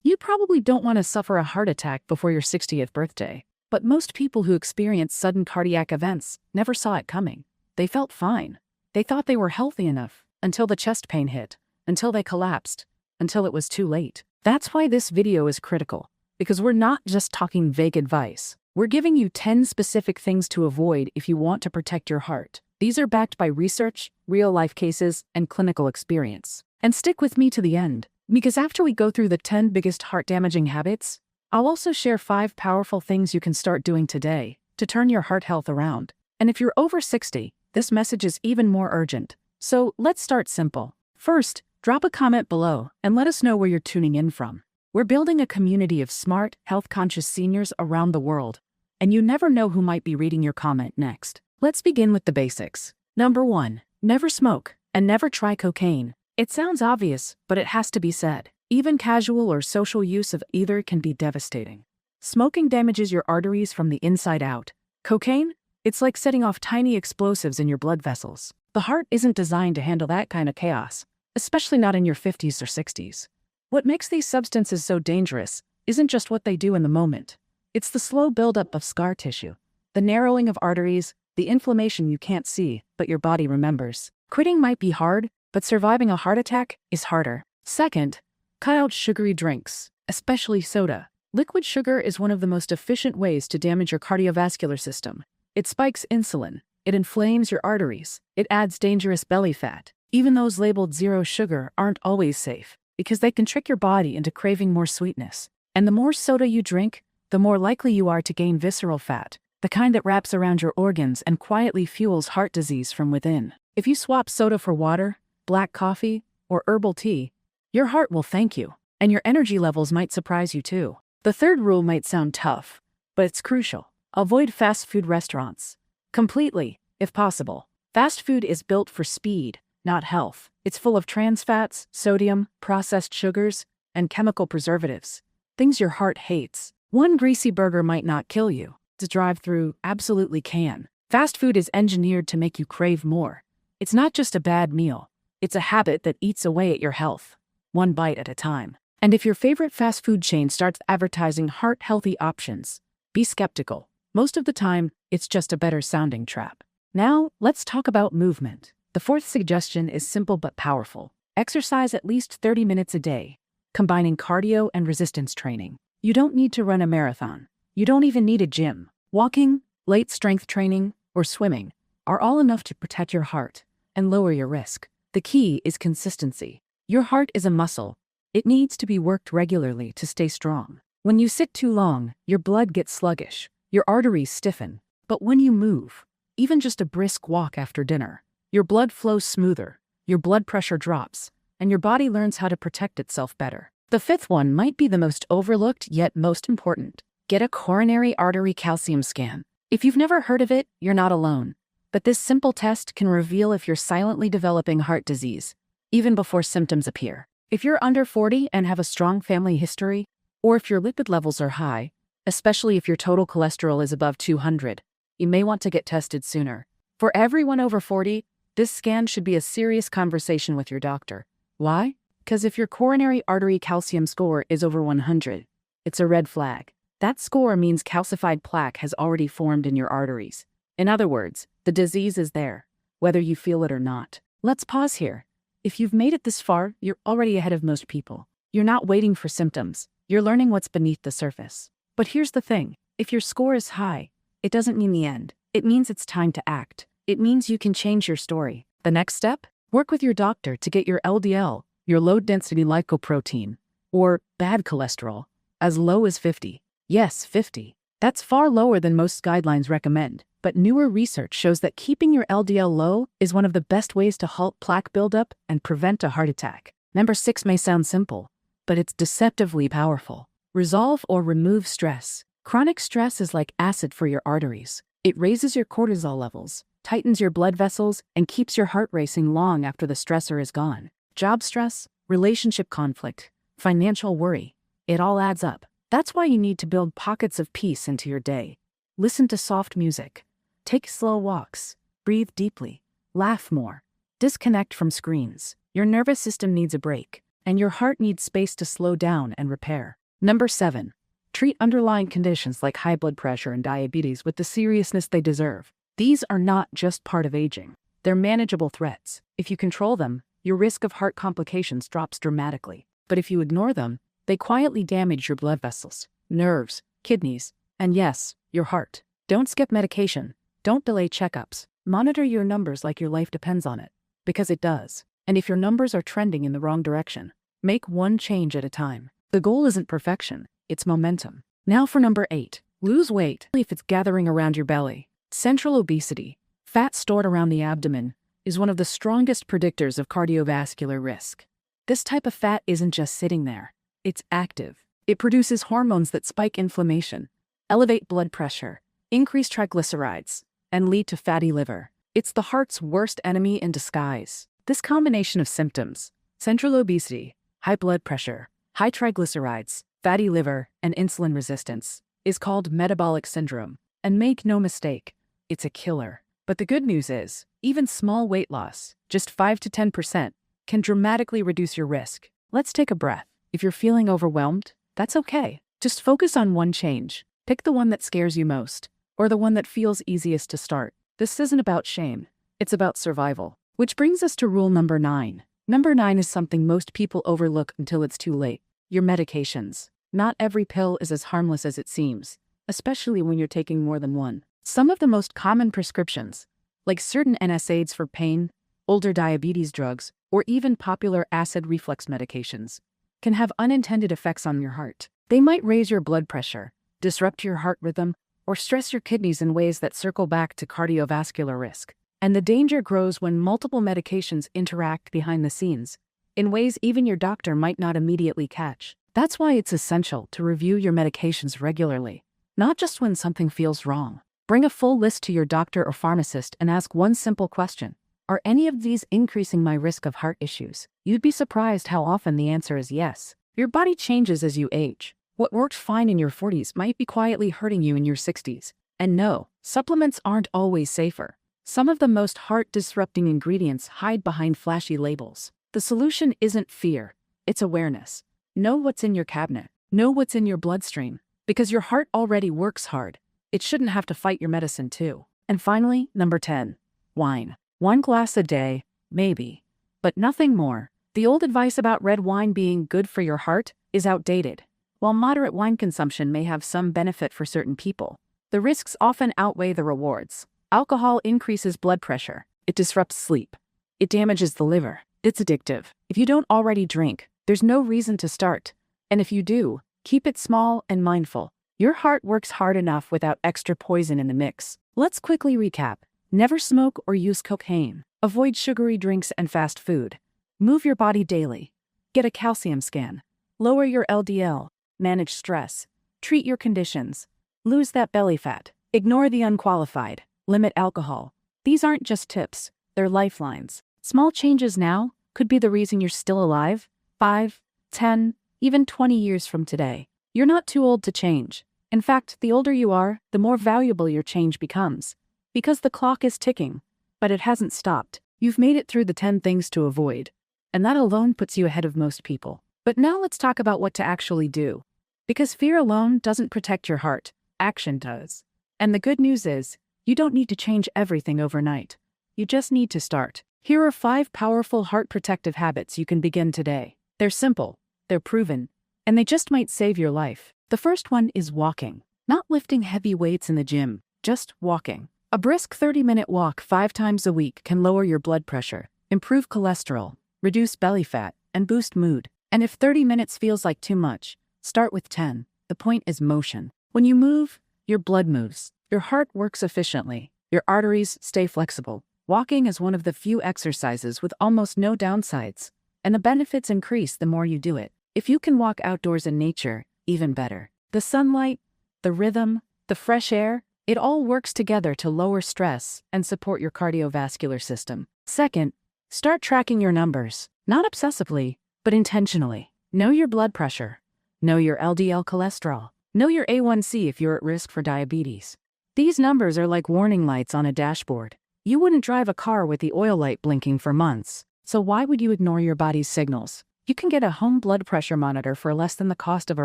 You probably don't want to suffer a heart attack before your 60th birthday, but most people who experience sudden cardiac events never saw it coming. They felt fine. They thought they were healthy enough until the chest pain hit, until they collapsed, until it was too late. That's why this video is critical, because we're not just talking vague advice. We're giving you 10 specific things to avoid if you want to protect your heart. These are backed by research, real-life cases, and clinical experience. And stick with me to the end, because after we go through the 10 biggest heart-damaging habits, I'll also share 5 powerful things you can start doing today to turn your heart health around. And if you're over 60, this message is even more urgent. So let's start simple. First, drop a comment below and let us know where you're tuning in from. We're building a community of smart, health-conscious seniors around the world, and you never know who might be reading your comment next. Let's begin with the basics. Number 1, never smoke and never try cocaine. It sounds obvious, but it has to be said. Even casual or social use of either can be devastating. Smoking damages your arteries from the inside out. Cocaine? It's like setting off tiny explosives in your blood vessels. The heart isn't designed to handle that kind of chaos, especially not in your 50s or 60s. What makes these substances so dangerous isn't just what they do in the moment. It's the slow buildup of scar tissue, the narrowing of arteries, the inflammation you can't see, but your body remembers. Quitting might be hard, but surviving a heart attack is harder. Second, cut out sugary drinks, especially soda. Liquid sugar is one of the most efficient ways to damage your cardiovascular system. It spikes insulin. It inflames your arteries. It adds dangerous belly fat. Even those labeled zero sugar aren't always safe, because they can trick your body into craving more sweetness. And the more soda you drink, the more likely you are to gain visceral fat, the kind that wraps around your organs and quietly fuels heart disease from within. If you swap soda for water, black coffee, or herbal tea, your heart will thank you, and your energy levels might surprise you too. The third rule might sound tough, but it's crucial. Avoid fast food restaurants. Completely, if possible. Fast food is built for speed, not health. It's full of trans fats, sodium, processed sugars, and chemical preservatives. Things your heart hates. One greasy burger might not kill you. The drive-thru absolutely can. Fast food is engineered to make you crave more. It's not just a bad meal. It's a habit that eats away at your health, one bite at a time. And if your favorite fast food chain starts advertising heart-healthy options, be skeptical. Most of the time, it's just a better-sounding trap. Now, let's talk about movement. The fourth suggestion is simple but powerful. Exercise at least 30 minutes a day, combining cardio and resistance training. You don't need to run a marathon. You don't even need a gym. Walking, light strength training, or swimming are all enough to protect your heart and lower your risk. The key is consistency. Your heart is a muscle. It needs to be worked regularly to stay strong. When you sit too long, your blood gets sluggish, your arteries stiffen. But when you move, even just a brisk walk after dinner, your blood flows smoother, your blood pressure drops, and your body learns how to protect itself better. The fifth one might be the most overlooked yet most important. Get a coronary artery calcium scan. If you've never heard of it, you're not alone. But this simple test can reveal if you're silently developing heart disease, even before symptoms appear. If you're under 40 and have a strong family history, or if your lipid levels are high, especially if your total cholesterol is above 200, you may want to get tested sooner. For everyone over 40, this scan should be a serious conversation with your doctor. Why? Because if your coronary artery calcium score is over 100, it's a red flag. That score means calcified plaque has already formed in your arteries. In other words, the disease is there, whether you feel it or not. Let's pause here. If you've made it this far, you're already ahead of most people. You're not waiting for symptoms. You're learning what's beneath the surface. But here's the thing. If your score is high, it doesn't mean the end. It means it's time to act. It means you can change your story. The next step? Work with your doctor to get your LDL, your low-density lipoprotein, or bad cholesterol, as low as 50. Yes, 50. That's far lower than most guidelines recommend. But newer research shows that keeping your LDL low is one of the best ways to halt plaque buildup and prevent a heart attack. Number 6 may sound simple, but it's deceptively powerful. Resolve or remove stress. Chronic stress is like acid for your arteries. It raises your cortisol levels, tightens your blood vessels, and keeps your heart racing long after the stressor is gone. Job stress, relationship conflict, financial worry, it all adds up. That's why you need to build pockets of peace into your day. Listen to soft music. Take slow walks. Breathe deeply. Laugh more. Disconnect from screens. Your nervous system needs a break. and your heart needs space to slow down and repair. Number 7. Treat underlying conditions like high blood pressure and diabetes with the seriousness they deserve. These are not just part of aging. They're manageable threats. If you control them, your risk of heart complications drops dramatically. But if you ignore them, they quietly damage your blood vessels, nerves, kidneys, and yes, your heart. Don't skip medication. Don't delay checkups. Monitor your numbers like your life depends on it, because it does. And if your numbers are trending in the wrong direction, make one change at a time. The goal isn't perfection, it's momentum. Now for number 8. Lose weight if it's gathering around your belly. Central obesity, fat stored around the abdomen, is one of the strongest predictors of cardiovascular risk. This type of fat isn't just sitting there. It's active. It produces hormones that spike inflammation, elevate blood pressure, increase triglycerides, and lead to fatty liver. It's the heart's worst enemy in disguise. This combination of symptoms, central obesity, high blood pressure, high triglycerides, fatty liver, and insulin resistance, is called metabolic syndrome. And make no mistake, it's a killer. But the good news is, even small weight loss, just 5 to 10%, can dramatically reduce your risk. Let's take a breath. If you're feeling overwhelmed, that's okay. Just focus on one change. Pick the one that scares you most, or the one that feels easiest to start. This isn't about shame, it's about survival. Which brings us to rule number 9. Number 9 is something most people overlook until it's too late. Your medications. Not every pill is as harmless as it seems, especially when you're taking more than one. Some of the most common prescriptions, like certain NSAIDs for pain, older diabetes drugs, or even popular acid reflux medications, can have unintended effects on your heart. They might raise your blood pressure, disrupt your heart rhythm, or stress your kidneys in ways that circle back to cardiovascular risk. And the danger grows when multiple medications interact behind the scenes, in ways even your doctor might not immediately catch. That's why it's essential to review your medications regularly, not just when something feels wrong. Bring a full list to your doctor or pharmacist and ask one simple question. Are any of these increasing my risk of heart issues? You'd be surprised how often the answer is yes. Your body changes as you age. What worked fine in your 40s might be quietly hurting you in your 60s. And no, supplements aren't always safer. Some of the most heart-disrupting ingredients hide behind flashy labels. The solution isn't fear, it's awareness. Know what's in your cabinet. Know what's in your bloodstream. Because your heart already works hard. It shouldn't have to fight your medicine too. And finally, number 10. Wine. 1 glass a day, maybe. But nothing more. The old advice about red wine being good for your heart is outdated. While moderate wine consumption may have some benefit for certain people, the risks often outweigh the rewards. Alcohol increases blood pressure. It disrupts sleep. It damages the liver. It's addictive. If you don't already drink, there's no reason to start. And if you do, keep it small and mindful. Your heart works hard enough without extra poison in the mix. Let's quickly recap. Never smoke or use cocaine. Avoid sugary drinks and fast food. Move your body daily. Get a calcium scan. Lower your LDL. Manage stress. Treat your conditions. Lose that belly fat. Ignore the unqualified. Limit alcohol. These aren't just tips, they're lifelines. Small changes now could be the reason you're still alive 5, 10, even 20 years from today. You're not too old to change. In fact, the older you are, the more valuable your change becomes. Because the clock is ticking, but it hasn't stopped. You've made it through the 10 things to avoid, and that alone puts you ahead of most people. But now let's talk about what to actually do. Because fear alone doesn't protect your heart, action does. And the good news is, you don't need to change everything overnight. You just need to start. Here are 5 powerful heart protective habits you can begin today. They're simple, they're proven, and they just might save your life. The first one is walking. Not lifting heavy weights in the gym, just walking. A brisk 30-minute walk 5 times a week can lower your blood pressure, improve cholesterol, reduce belly fat, and boost mood. And if 30 minutes feels like too much, start with 10. The point is motion. When you move, your blood moves. Your heart works efficiently. Your arteries stay flexible. Walking is one of the few exercises with almost no downsides, and the benefits increase the more you do it. If you can walk outdoors in nature, even better. The sunlight, the rhythm, the fresh air, it all works together to lower stress and support your cardiovascular system. Second, start tracking your numbers. Not obsessively, but intentionally. Know your blood pressure. Know your LDL cholesterol. Know your A1C if you're at risk for diabetes. These numbers are like warning lights on a dashboard. You wouldn't drive a car with the oil light blinking for months, so why would you ignore your body's signals? You can get a home blood pressure monitor for less than the cost of a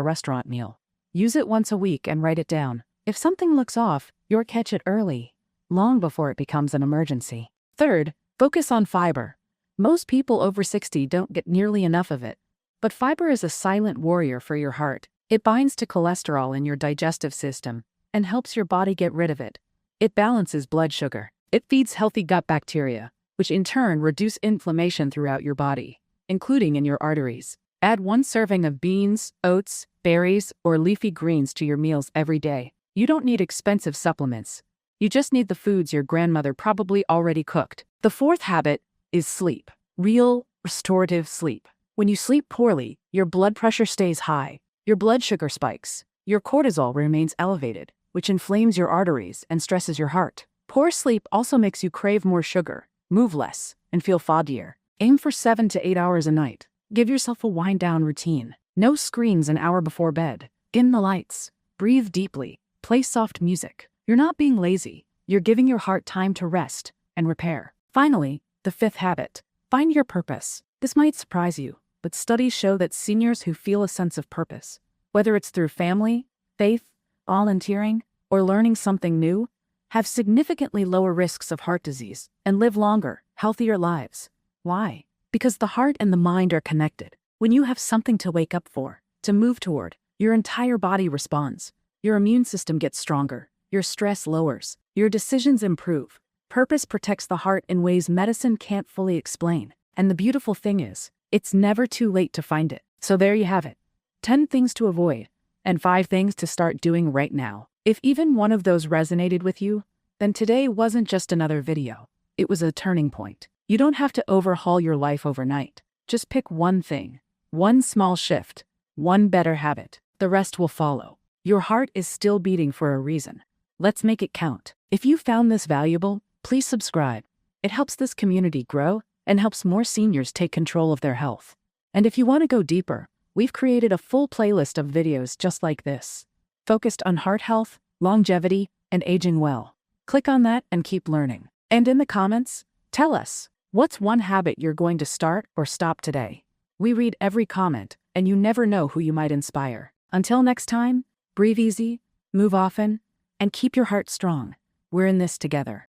restaurant meal. Use it once a week and write it down. If something looks off, you'll catch it early, long before it becomes an emergency. Third, focus on fiber. Most people over 60 don't get nearly enough of it. But fiber is a silent warrior for your heart. It binds to cholesterol in your digestive system and helps your body get rid of it. It balances blood sugar. It feeds healthy gut bacteria, which in turn reduce inflammation throughout your body, including in your arteries. Add 1 serving of beans, oats, berries, or leafy greens to your meals every day. You don't need expensive supplements. You just need the foods your grandmother probably already cooked. The fourth habit is sleep. Real, restorative sleep. When you sleep poorly, your blood pressure stays high, your blood sugar spikes, your cortisol remains elevated, which inflames your arteries and stresses your heart. Poor sleep also makes you crave more sugar, move less, and feel foggier. Aim for 7 to 8 hours a night. Give yourself a wind-down routine. No screens an hour before bed. Dim the lights. Breathe deeply. Play soft music. You're not being lazy. You're giving your heart time to rest and repair. Finally, the fifth habit. Find your purpose. This might surprise you, but studies show that seniors who feel a sense of purpose, whether it's through family, faith, volunteering, or learning something new, have significantly lower risks of heart disease and live longer, healthier lives. Why? Because the heart and the mind are connected. When you have something to wake up for, to move toward, your entire body responds. Your immune system gets stronger, your stress lowers, your decisions improve. Purpose protects the heart in ways medicine can't fully explain. And the beautiful thing is, it's never too late to find it. So there you have it. 10 things to avoid, and 5 things to start doing right now. If even one of those resonated with you, then today wasn't just another video. It was a turning point. You don't have to overhaul your life overnight. Just pick one thing, one small shift, one better habit. The rest will follow. Your heart is still beating for a reason. Let's make it count. If you found this valuable, please subscribe. It helps this community grow and helps more seniors take control of their health. And if you want to go deeper, we've created a full playlist of videos just like this, focused on heart health, longevity, and aging well. Click on that and keep learning. And in the comments, tell us, what's one habit you're going to start or stop today? We read every comment, and you never know who you might inspire. Until next time, breathe easy, move often, and keep your heart strong. We're in this together.